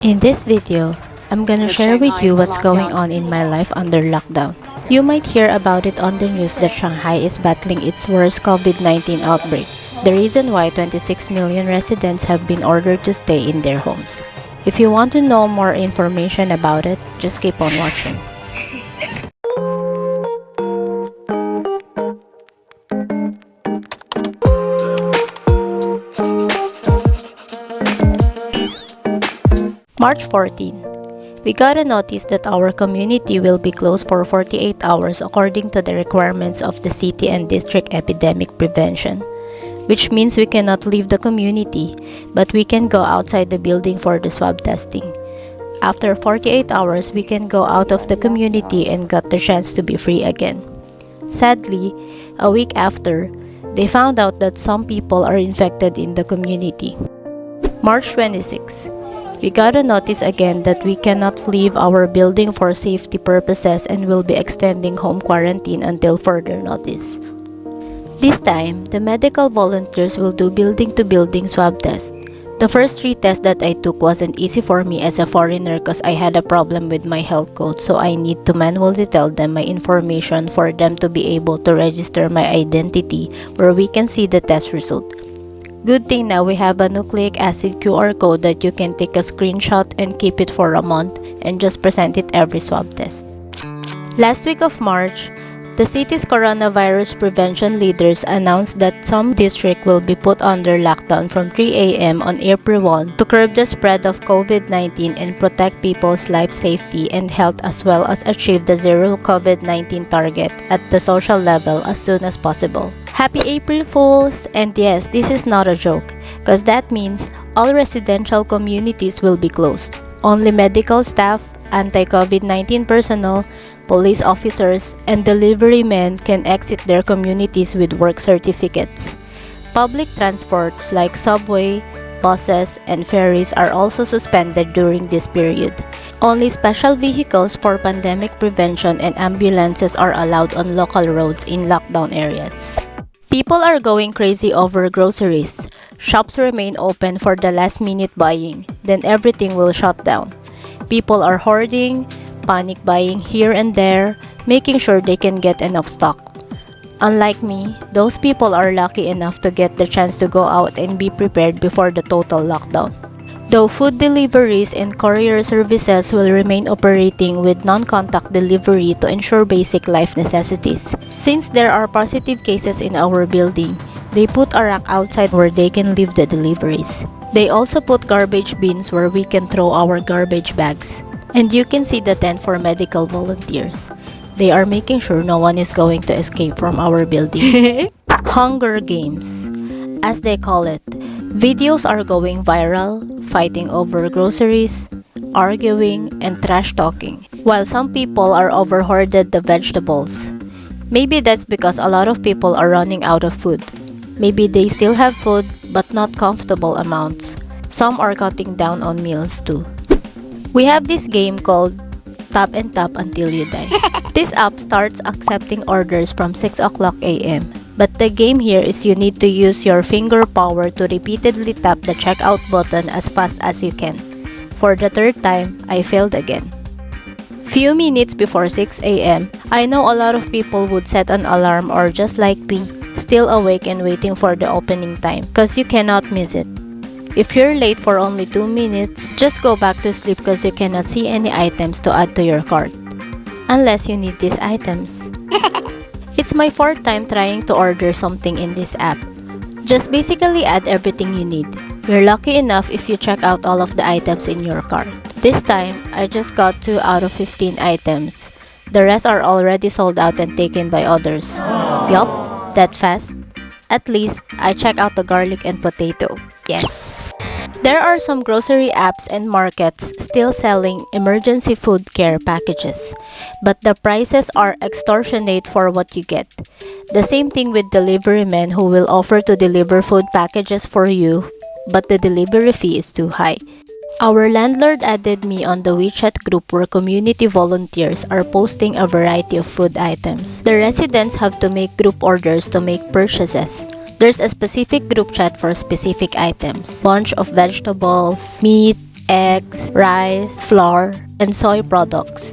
In this video, I'm gonna share with you what's going on in my life under lockdown. You might hear about it on the news that Shanghai is battling its worst COVID-19 outbreak, the reason why 26 million residents have been ordered to stay in their homes. If you want to know more information about it, just keep on watching. March 14. We got a notice that our community will be closed for 48 hours according to the requirements of the city and district epidemic prevention, which means we cannot leave the community, but we can go outside the building for the swab testing. After 48 hours, we can go out of the community and got the chance to be free again. Sadly, a week after, they found out that some people are infected in the community. March 26. We got a notice again that we cannot leave our building for safety purposes and will be extending home quarantine until further notice. This time, the medical volunteers will do building-to-building swab tests. The first 3 tests that I took wasn't easy for me as a foreigner because I had a problem with my health code, so I need to manually tell them my information for them to be able to register my identity where we can see the test result. Good thing now we have a nucleic acid QR code that you can take a screenshot and keep it for a month and just present it every swab test. Last week of March, the city's coronavirus prevention leaders announced that some districts will be put under lockdown from 3 a.m. on April 1 to curb the spread of COVID-19 and protect people's life safety and health as well as achieve the zero COVID-19 target at the social level as soon as possible. Happy April Fools! And yes, this is not a joke, because that means all residential communities will be closed. Only medical staff, anti-COVID-19 personnel, police officers, and delivery men can exit their communities with work certificates. Public transports like subway, buses, and ferries are also suspended during this period. Only special vehicles for pandemic prevention and ambulances are allowed on local roads in lockdown areas. People are going crazy over groceries. Shops remain open for the last-minute buying, then everything will shut down. People are hoarding, panic buying here and there, making sure they can get enough stock. Unlike me, those people are lucky enough to get the chance to go out and be prepared before the total lockdown. Though food deliveries and courier services will remain operating with non-contact delivery to ensure basic life necessities. Since there are positive cases in our building, they put a rack outside where they can leave the deliveries. They also put garbage bins where we can throw our garbage bags. And you can see the tent for medical volunteers. They are making sure no one is going to escape from our building. Hunger Games, as they call it. Videos are going viral, fighting over groceries, arguing, and trash talking, while some people are overhoarded the vegetables. Maybe that's because a lot of people are running out of food. Maybe they still have food, but not comfortable amounts. Some are cutting down on meals too. We have this game called Tap and Tap Until You Die. This app starts accepting orders from 6 o'clock a.m. But the game here is you need to use your finger power to repeatedly tap the checkout button as fast as you can. For the 3rd time, I failed again. Few minutes before 6 a.m., I know a lot of people would set an alarm or just like me, still awake and waiting for the opening time, cause you cannot miss it. If you're late for only 2 minutes, just go back to sleep cause you cannot see any items to add to your cart. Unless you need these items. It's my 4th time trying to order something in this app. Just basically add everything you need. You're lucky enough if you check out all of the items in your cart. This time, I just got 2 out of 15 items. The rest are already sold out and taken by others. Yup, that fast. At least, I check out the garlic and potato. Yes! There are some grocery apps and markets still selling emergency food care packages, but the prices are extortionate for what you get. The same thing with delivery men who will offer to deliver food packages for you, but the delivery fee is too high. Our landlord added me on the WeChat group where community volunteers are posting a variety of food items. The residents have to make group orders to make purchases. There's a specific group chat for specific items. Bunch of vegetables, meat, eggs, rice, flour, and soy products.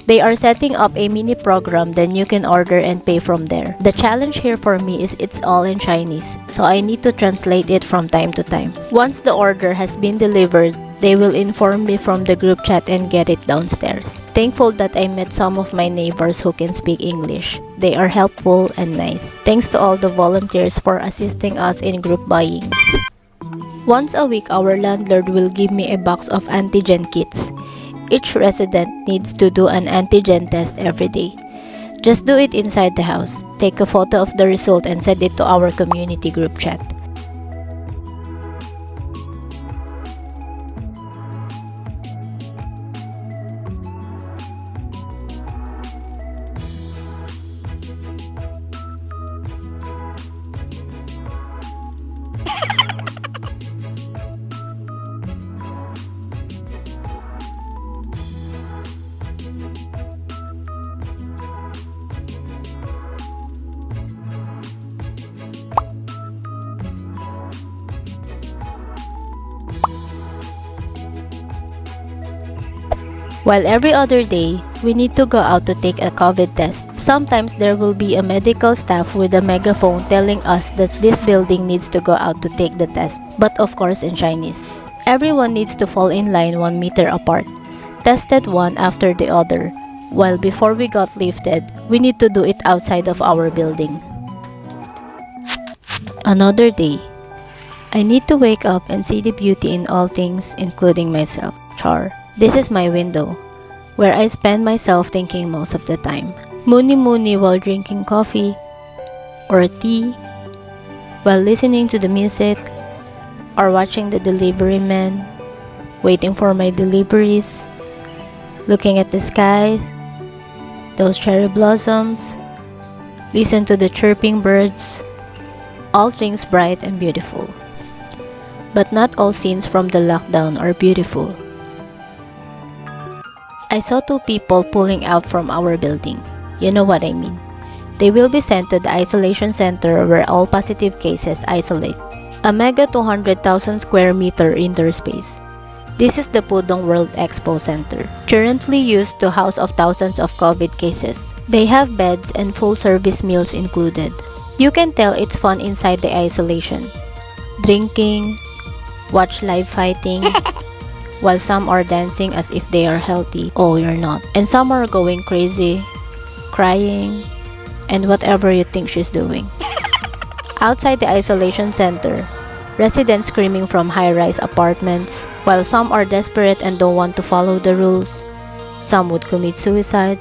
They are setting up a mini program, then you can order and pay from there. The challenge here for me is it's all in Chinese, so I need to translate it from time to time. Once the order has been delivered, they will inform me from the group chat and get it downstairs. Thankful that I met some of my neighbors who can speak English. They are helpful and nice. Thanks to all the volunteers for assisting us in group buying. Once a week, our landlord will give me a box of antigen kits. Each resident needs to do an antigen test every day. Just do it inside the house. Take a photo of the result and send it to our community group chat. While every other day, we need to go out to take a COVID test. Sometimes there will be a medical staff with a megaphone telling us that this building needs to go out to take the test, but of course in Chinese. Everyone needs to fall in line 1 meter apart, tested one after the other, while before we got lifted, we need to do it outside of our building. Another day. I need to wake up and see the beauty in all things, including myself. Char. This is my window, where I spend myself thinking most of the time. Muni while drinking coffee or tea, while listening to the music, or watching the delivery man, waiting for my deliveries, looking at the sky, those cherry blossoms, listen to the chirping birds, all things bright and beautiful. But not all scenes from the lockdown are beautiful. I saw 2 people pulling out from our building. You know what I mean. They will be sent to the isolation center where all positive cases isolate. A mega 200,000 square meter indoor space. This is the Pudong World Expo Center, currently used to house of thousands of COVID cases. They have beds and full service meals included. You can tell it's fun inside the isolation. Drinking, watch live fighting, while some are dancing as if they are healthy. Oh, you're not. And some are going crazy, crying, and whatever you think she's doing. Outside the isolation center, residents screaming from high-rise apartments, while some are desperate and don't want to follow the rules. Some would commit suicide.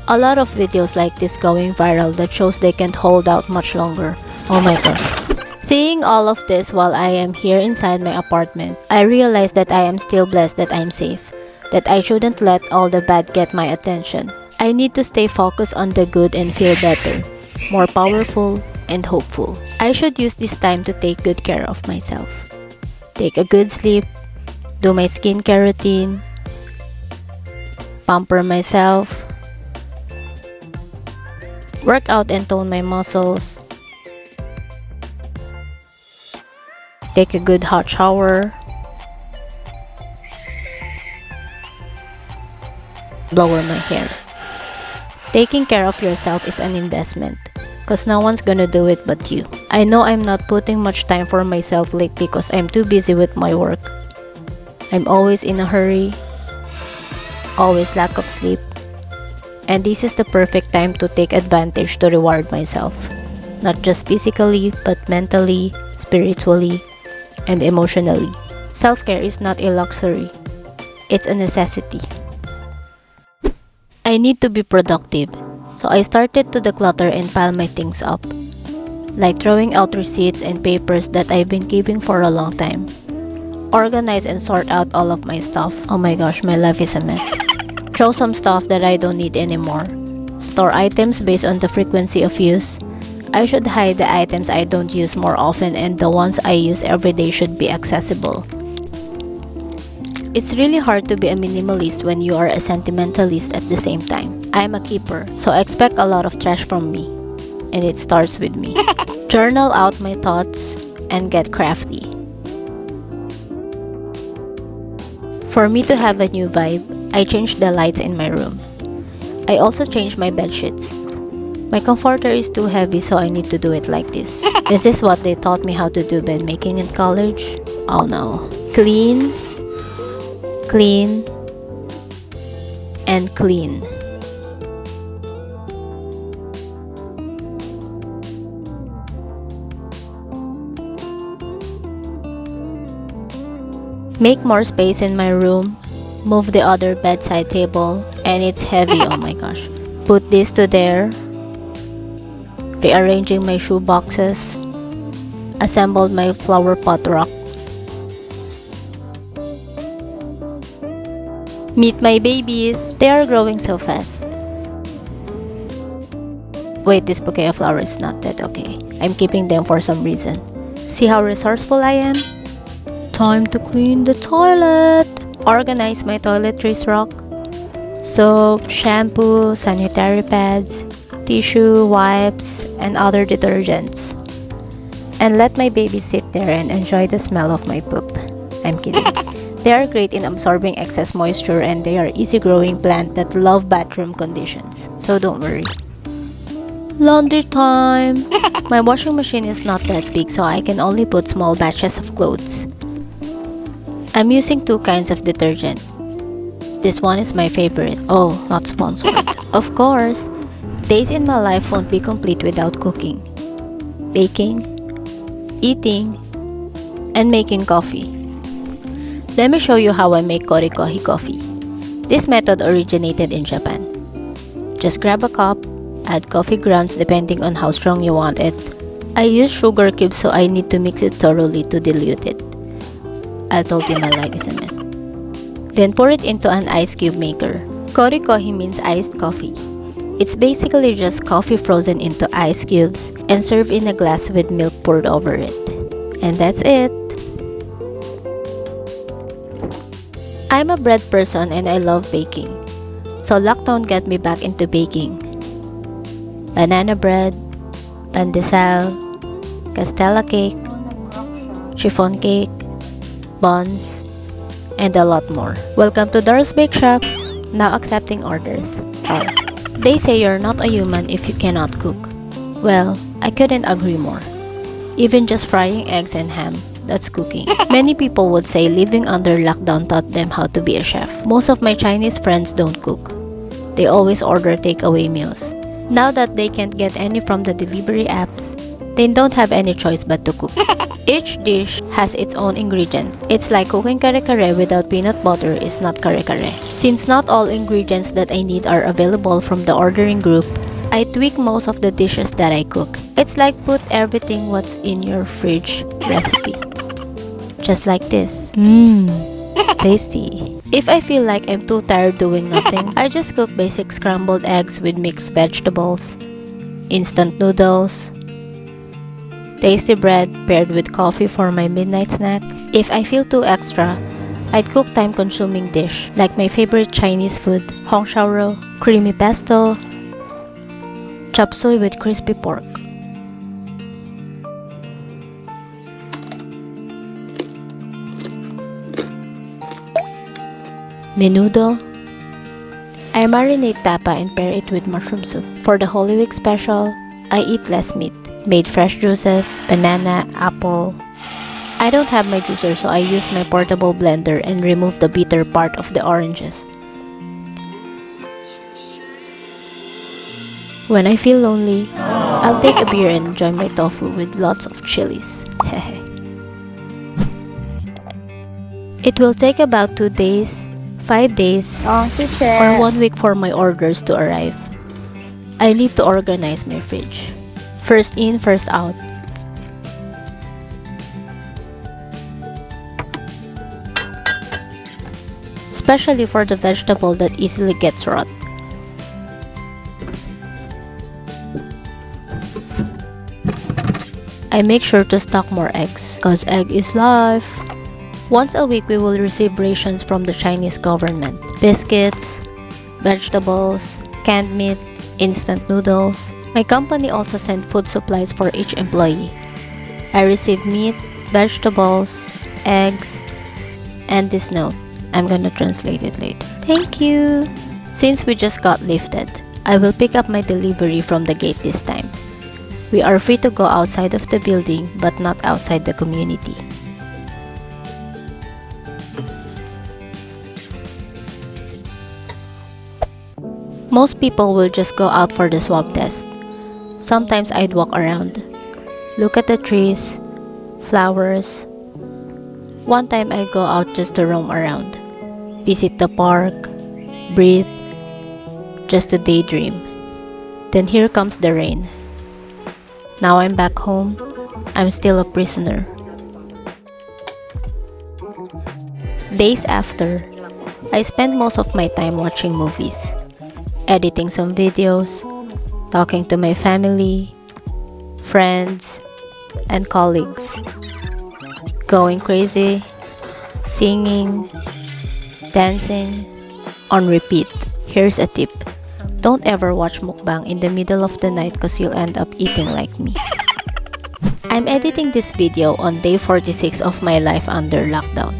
A lot of videos like this going viral that shows they can't hold out much longer. Oh my gosh. Seeing all of this while I am here inside my apartment, I realize that I am still blessed that I'm safe, that I shouldn't let all the bad get my attention. I need to stay focused on the good and feel better, more powerful, and hopeful. I should use this time to take good care of myself. Take a good sleep, do my skincare routine, pamper myself, work out and tone my muscles, take a good hot shower, blower my hair. Taking care of yourself is an investment, cause no one's gonna do it but you. I know I'm not putting much time for myself lately cause I'm too busy with my work. I'm always in a hurry, always lack of sleep, and this is the perfect time to take advantage to reward myself. Not just physically, but mentally, spiritually, and emotionally. Self-care is not a luxury, it's a necessity. I need to be productive, so I started to declutter and pile my things up, like throwing out receipts and papers that I've been keeping for a long time. Organize and sort out all of my stuff. Oh my gosh, my life is a mess. Throw some stuff that I don't need anymore. Store items based on the frequency of use. I should hide the items I don't use more often, and the ones I use every day should be accessible. It's really hard to be a minimalist when you are a sentimentalist at the same time. I'm a keeper, so expect a lot of trash from me. And it starts with me. Journal out my thoughts and get crafty. For me to have a new vibe, I changed the lights in my room. I also changed my bed sheets. My comforter is too heavy, so I need to do it like this. Is this what they taught me how to do bed making in college? Oh no. Clean, clean, and clean. Make more space in my room. Move the other bedside table, and it's heavy, oh my gosh. Put this to there. Rearranging my shoe boxes. Assembled my flower pot rack. Meet my babies. They are growing so fast. Wait, this bouquet of flowers is not dead, okay. I'm keeping them for some reason. See how resourceful I am? Time to clean the toilet. Organize my toiletries rack. Soap, shampoo, sanitary pads, tissue, wipes, and other detergents. And let my baby sit there and enjoy the smell of my poop. I'm kidding. They are great in absorbing excess moisture, and they are easy-growing plants that love bathroom conditions. So don't worry. Laundry time! My washing machine is not that big, so I can only put small batches of clothes. I'm using two kinds of detergent. This one is my favorite. Oh, not sponsored. Of course, days in my life won't be complete without cooking, baking, eating, and making coffee. Let me show you how I make korikohi coffee. This method originated in Japan. Just grab a cup, add coffee grounds depending on how strong you want it. I use sugar cubes, so I need to mix it thoroughly to dilute it. I told you my life is a mess. Then pour it into an ice cube maker. Korikohi means iced coffee. It's basically just coffee frozen into ice cubes and served in a glass with milk poured over it. And that's it. I'm a bread person and I love baking. So lockdown got me back into baking. Banana bread, pandesal, castella cake, chiffon cake, buns, and a lot more. Welcome to Darl's Bake Shop. Now accepting orders. They say you're not a human if you cannot cook. Well, I couldn't agree more. Even just frying eggs and ham, that's cooking. Many people would say living under lockdown taught them how to be a chef. Most of my Chinese friends don't cook. They always order takeaway meals. Now that they can't get any from the delivery apps, they don't have any choice but to cook. Each dish has its own ingredients. It's like cooking kare-kare without peanut butter is not kare-kare. Since not all ingredients that I need are available from the ordering group, I tweak most of the dishes that I cook. It's like put everything what's in your fridge recipe. Just like this. Tasty. If I feel like I'm too tired doing nothing, I just cook basic scrambled eggs with mixed vegetables, instant noodles, tasty bread paired with coffee for my midnight snack. If I feel too extra, I'd cook time-consuming dish like my favorite Chinese food, hong shao rou, creamy pesto, chop suey with crispy pork. Menudo. I marinate tapa and pair it with mushroom soup. For the Holy Week special, I eat less meat. Made fresh juices, banana, apple. I don't have my juicer, so I use my portable blender and remove the bitter part of the oranges. When I feel lonely, I'll take a beer and enjoy my tofu with lots of chilies. It will take about 2 days, 5 days, or 1 week for my orders to arrive. I need to organize my fridge. First in, first out. Especially for the vegetable that easily gets rot. I make sure to stock more eggs, cause egg is life. Once a week we will receive rations from the Chinese government. Biscuits, vegetables, canned meat, instant noodles. My company also sent food supplies for each employee. I receive meat, vegetables, eggs, and this note. I'm gonna translate it later. Thank you! Since we just got lifted, I will pick up my delivery from the gate this time. We are free to go outside of the building but not outside the community. Most people will just go out for the swab test. Sometimes I'd walk around, look at the trees, flowers. One time I go out just to roam around, visit the park, breathe, just to daydream. Then here comes the rain. Now I'm back home. I'm still a prisoner. Days after, I spend most of my time watching movies, editing some videos, talking to my family, friends, and colleagues, going crazy, singing, dancing, on repeat. Here's a tip. Don't ever watch mukbang in the middle of the night cause you'll end up eating like me. I'm editing this video on day 46 of my life under lockdown.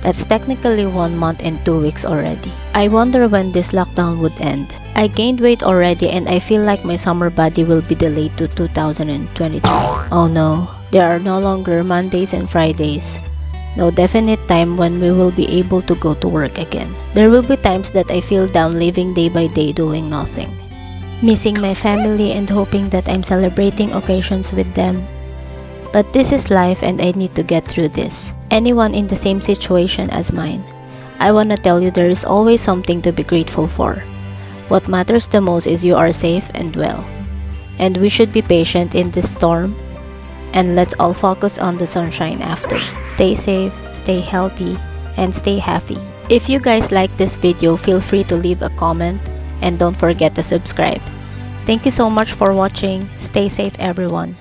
That's technically 1 month and 2 weeks already. I wonder when this lockdown would end. I gained weight already and I feel like my summer body will be delayed to 2023. Oh no, there are no longer Mondays and Fridays. No definite time when we will be able to go to work again. There will be times that I feel down living day by day doing nothing. Missing my family and hoping that I'm celebrating occasions with them. But this is life and I need to get through this. Anyone in the same situation as mine, I wanna tell you there is always something to be grateful for. What matters the most is you are safe and well. And we should be patient in this storm. And let's all focus on the sunshine after. Stay safe, stay healthy, and stay happy. If you guys like this video, feel free to leave a comment and don't forget to subscribe. Thank you so much for watching. Stay safe everyone.